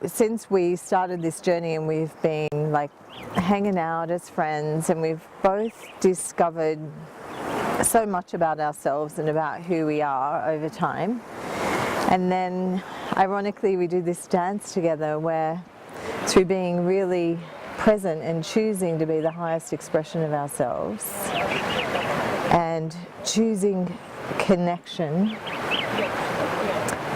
Since we started this journey and we've been like hanging out as friends, and we've both discovered so much about ourselves and about who we are over time. And then ironically we do this dance together where through being really present and choosing to be the highest expression of ourselves and choosing connection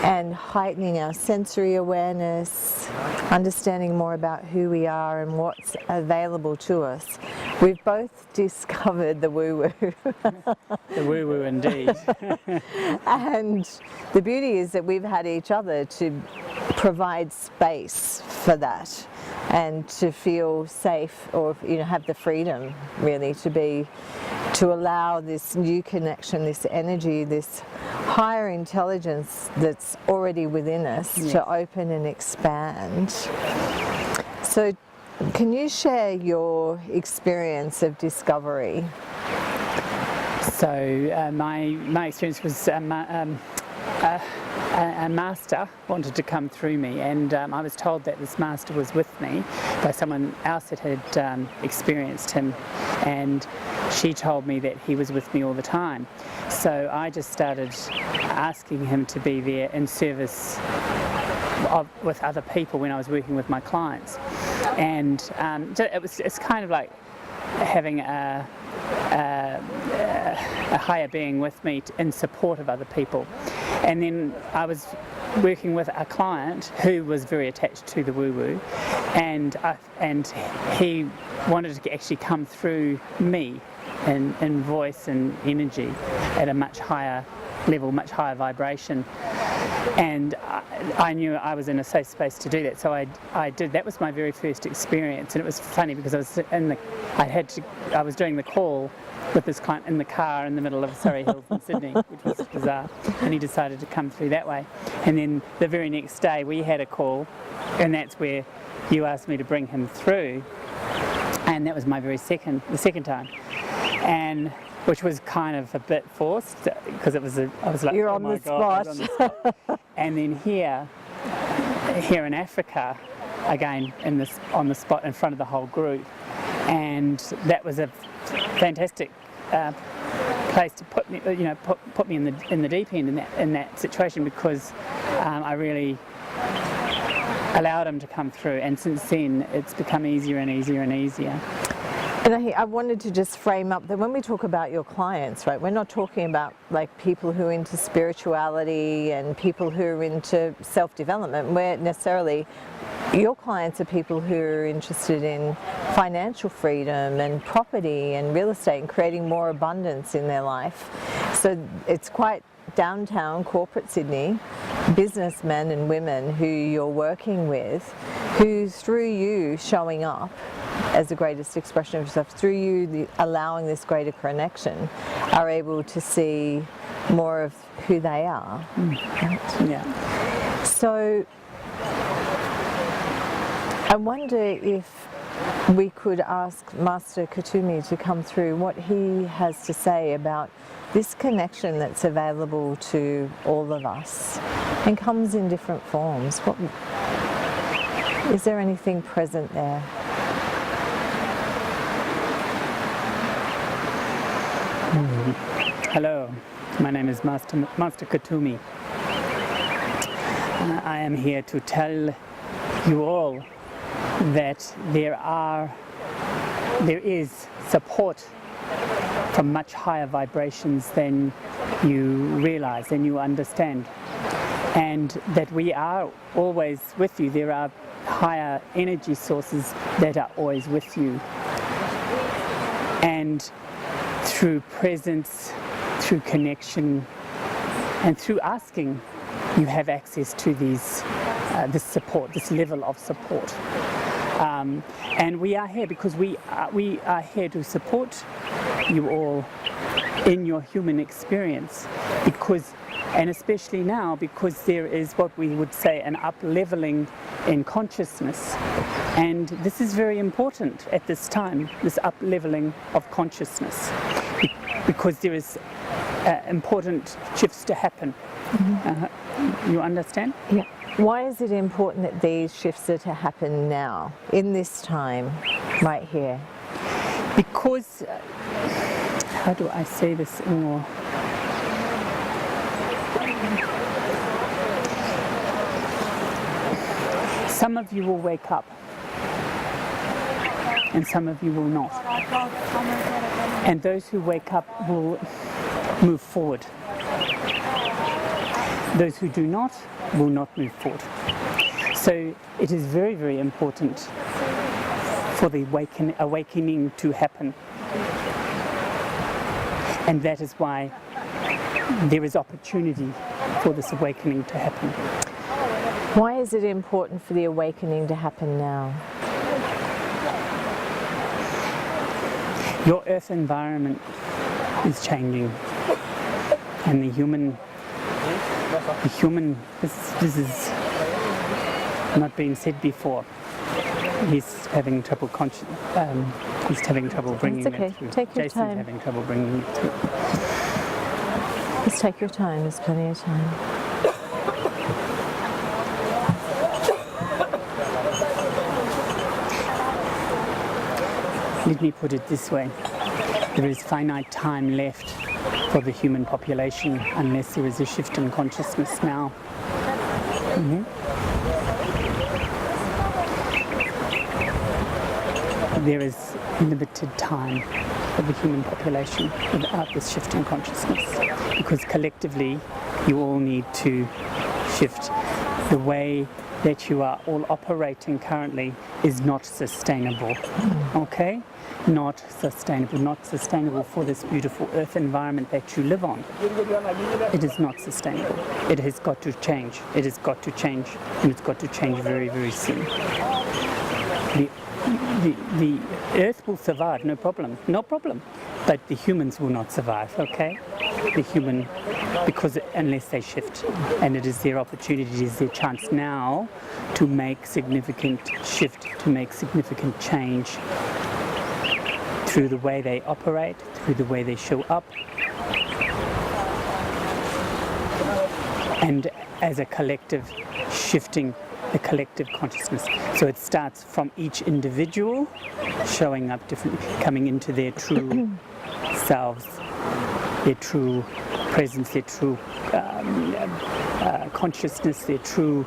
and heightening our sensory awareness, understanding more about who we are and what's available to us. We've both discovered the woo-woo. The woo-woo indeed. And the beauty is that we've had each other to provide space for that and to feel safe, or have the freedom really to allow this new connection, this energy, this higher intelligence that's already within us to open and expand. So can you share your experience of discovery? So my experience was a master wanted to come through me, and I was told that this master was with me by someone else that had experienced him, and she told me that he was with me all the time. So I just started asking him to be there in service with other people when I was working with my clients, and it's kind of like having a higher being with me in support of other people. And then I was working with a client who was very attached to the woo-woo, and he wanted to actually come through me in voice and energy at a much higher level, much higher vibration. And I knew I was in a safe space to do that, so I did. That was my very first experience, and it was funny because I was doing the call with this client in the car in the middle of Surrey Hills in Sydney, which was bizarre, and he decided to come through that way. And then the very next day we had a call, and that's where you asked me to bring him through, and that was my the second time, and which was kind of a bit forced because I was like, you're oh on my the God, I was spot. on the spot. And then here in Africa, again on the spot in front of the whole group, and that was a fantastic place to put me, put me in the deep end in that situation, because I really allowed him to come through, and since then it's become easier and easier and easier. And I wanted to just frame up that when we talk about your clients, right, we're not talking about like people who are into spirituality and people who are into self-development. Your clients are people who are interested in financial freedom and property and real estate and creating more abundance in their life. So it's quite downtown corporate Sydney, businessmen and women who you're working with, who through you showing up as the greatest expression of yourself, through you allowing this greater connection, are able to see more of who they are. Right? Yeah. So I wonder if we could ask Master Kuthumi to come through what he has to say about this connection that's available to all of us and comes in different forms. Is there anything present there? Hello, my name is Master Kuthumi. I am here to tell you all that there is support from much higher vibrations than you realize and you understand, and that we are always with you. There are higher energy sources that are always with you, and through presence, through connection, and through asking, you have access to this support, this level of support. And we are here because we are here to support you all in your human experience, and especially now, because there is what we would say an up-leveling in consciousness, and this is very important at this time, this up-leveling of consciousness, because there is important shifts to happen. You understand? Yeah. Why is it important that these shifts are to happen now, in this time, right here? Because, how do I say this more? Some of you will wake up and some of you will not. And those who wake up will move forward. Those who do not will not move forward. So it is very, very important for the awakening to happen. And that is why there is opportunity for this awakening to happen. Why is it important for the awakening to happen now? Your earth environment is changing, and the human, this is not been said before. He's having trouble he's having trouble bringing It's okay. it through. Take your Jason's time. having trouble bringing it through. Just take your time, there's plenty of time. Let me put it this way. There is finite time left for the human population unless there is a shift in consciousness now. There is limited time for the human population without this shift in consciousness, because collectively you all need to shift. The way that you are all operating currently is not sustainable, okay? Not sustainable for this beautiful earth environment that you live on. It is not sustainable. It has got to change. It has got to change, and it's got to change very, very soon. The earth will survive, no problem, but the humans will not survive, okay? Because unless they shift, and it is their opportunity, it is their chance now to make significant shift, to make significant change through the way they operate, through the way they show up, and as a collective shifting the collective consciousness. So it starts from each individual showing up differently, coming into their true selves, their true presence, their true consciousness, their true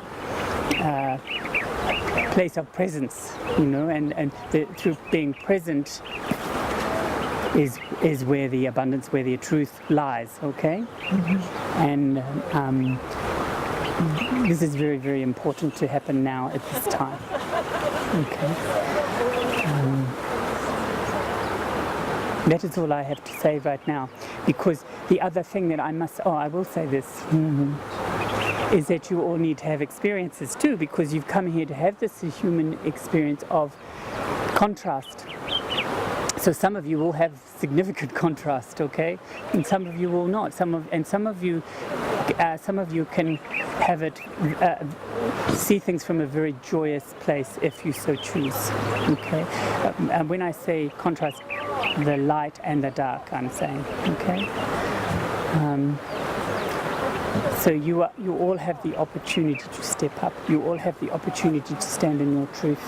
place of presence, and through being present is where the abundance, where their truth lies, okay? And this is very, very important to happen now at this time, okay? That is all I have to say right now, because the other thing that I will say this, is that you all need to have experiences too, because you've come here to have this human experience of contrast. So some of you will have significant contrast, okay, and some of you will not. Some of you can have it, see things from a very joyous place if you so choose, okay. And when I say contrast, the light and the dark, I'm saying, okay. So you all have the opportunity to step up. You all have the opportunity to stand in your truth.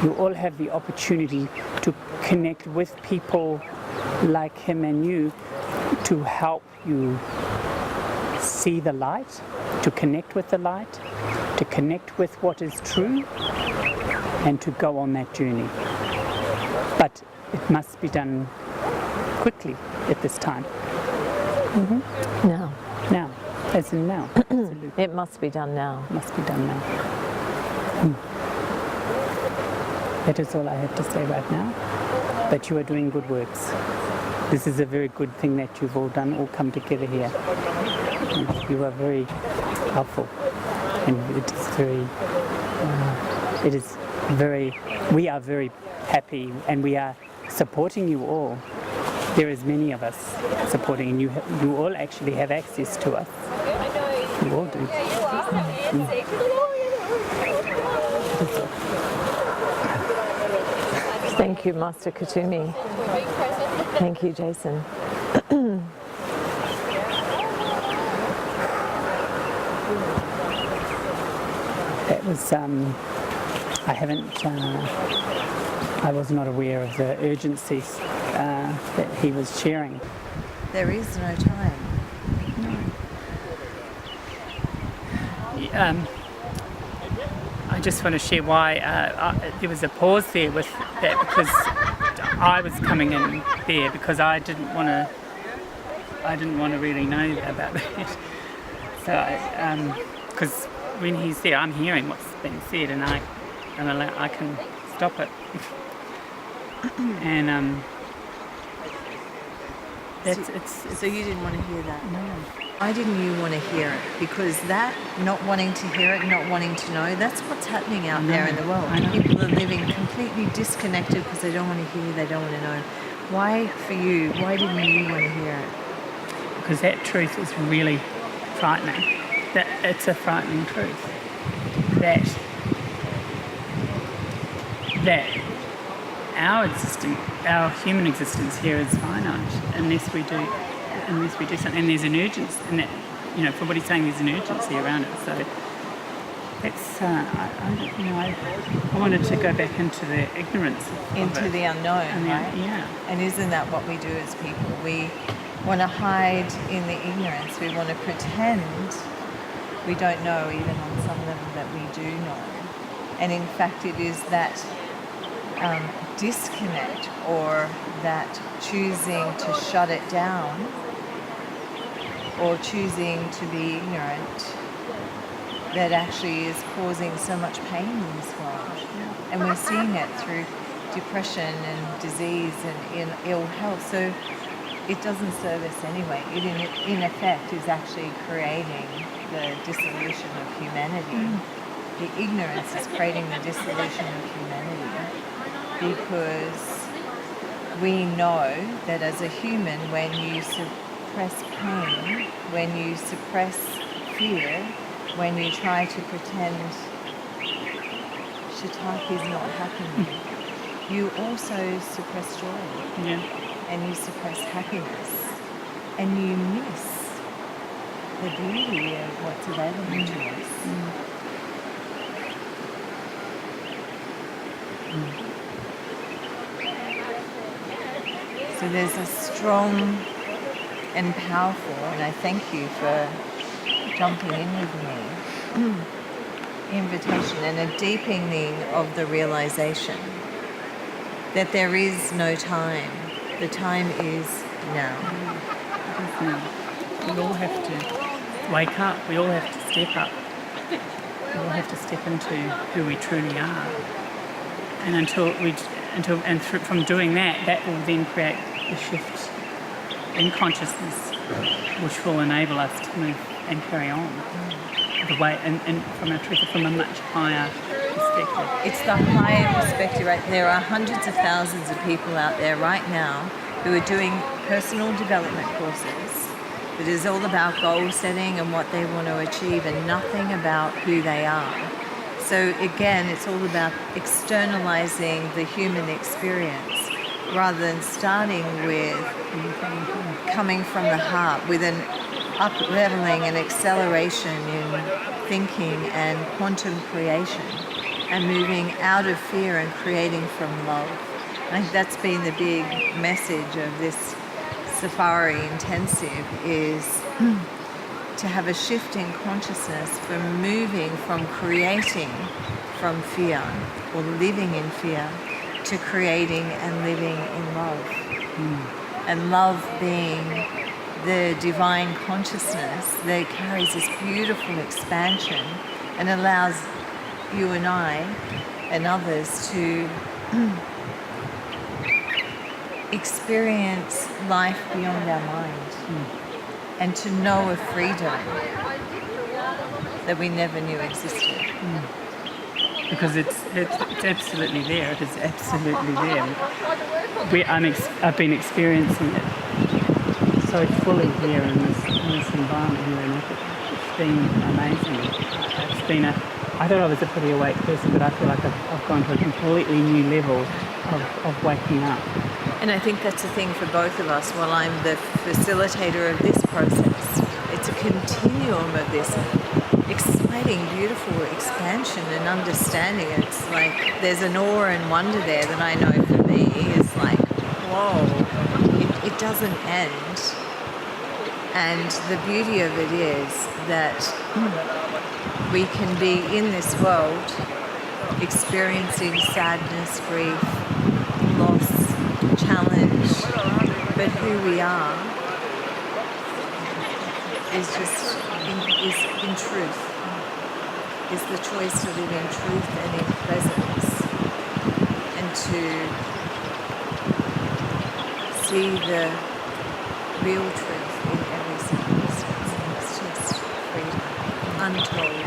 You all have the opportunity to connect with people like him and you, to help you see the light, to connect with the light, to connect with what is true, and to go on that journey. But it must be done quickly at this time. Now. Now, as in now. Absolutely. It must be done now. Must be done now. That is all I have to say right now. But you are doing good works. This is a very good thing that you've all done, all come together here. You are very helpful, and we are very happy, and we are supporting you all. There is many of us supporting, and you all actually have access to us. You all do. Thank you, Master Kuthumi. Thank you, Jason. was, I haven't, I was not aware of the urgencies that he was sharing. There is no time. I just want to share why there was a pause there with that, because I was coming in there because I didn't want to really know about that. So, because when he's there, I'm hearing what's being said, and I can stop it. And So you didn't want to hear that? no. Why didn't you want to hear it? Because that, not wanting to hear it, not wanting to know, that's what's happening out there in the world. I know. People are living completely disconnected because they don't want to hear, they don't want to know. Why for you? Why didn't you want to hear it? Because that truth is really frightening. That it's a frightening truth. That our human existence here is finite unless we do something. And there's an urgency, and that, from what he's saying, there's an urgency around it. So that's I wanted to go back into the ignorance of Into it. the unknown, And right? yeah. And isn't that what we do as people? We want to hide in the ignorance. We want to pretend we don't know, even on some level that we do know. And in fact, it is that disconnect, or that choosing to shut it down, or choosing to be ignorant, that actually is causing so much pain in this world. And we're seeing it through depression and disease and in ill health. So it doesn't serve us anyway. It in effect is actually creating the dissolution of humanity. The ignorance is creating the dissolution of humanity, because we know that as a human, when you suppress pain, when you suppress fear, when you try to pretend shiitake is not happening, you also suppress joy. Yeah. And you suppress happiness, and you miss the beauty of what's available to us. So there's a strong and powerful, and I thank you for jumping in with me, invitation and a deepening of the realization that there is no time. The time is now. We all have to wake up. We all have to step up. We all have to step into who we truly are. And from doing that, that will then create the shift in consciousness, which will enable us to move and carry on the way, and from our truth, from a much higher perspective. It's the higher perspective, right? There are hundreds of thousands of people out there right now who are doing personal development courses that is all about goal setting and what they want to achieve, and nothing about who they are. So again, it's all about externalizing the human experience rather than starting with coming from the heart, with an up-leveling and acceleration in thinking and quantum creation, and moving out of fear and creating from love. I think that's been the big message of this Safari Intensive, is to have a shift in consciousness from moving from creating from fear or living in fear to creating and living in love. And love being the divine consciousness that carries this beautiful expansion and allows you and I and others to experience life beyond our mind, and to know a freedom that we never knew existed. Because it's absolutely there. It is absolutely there. I've been experiencing it so fully here in this environment here, and it's been amazing. I thought I was a pretty awake person, but I feel like I've gone to a completely new level of waking up. And I think that's the thing for both of us. While I'm the facilitator of this process, it's a continuum of this. exciting, beautiful expansion and understanding. It's like there's an awe and wonder there that I know for me is like, whoa, it doesn't end. And the beauty of it is that we can be in this world experiencing sadness, grief, loss, challenge, but who we are is just in truth, is the choice to live in truth and in presence, and to see the real truth in every circumstance. It's just freedom, untold.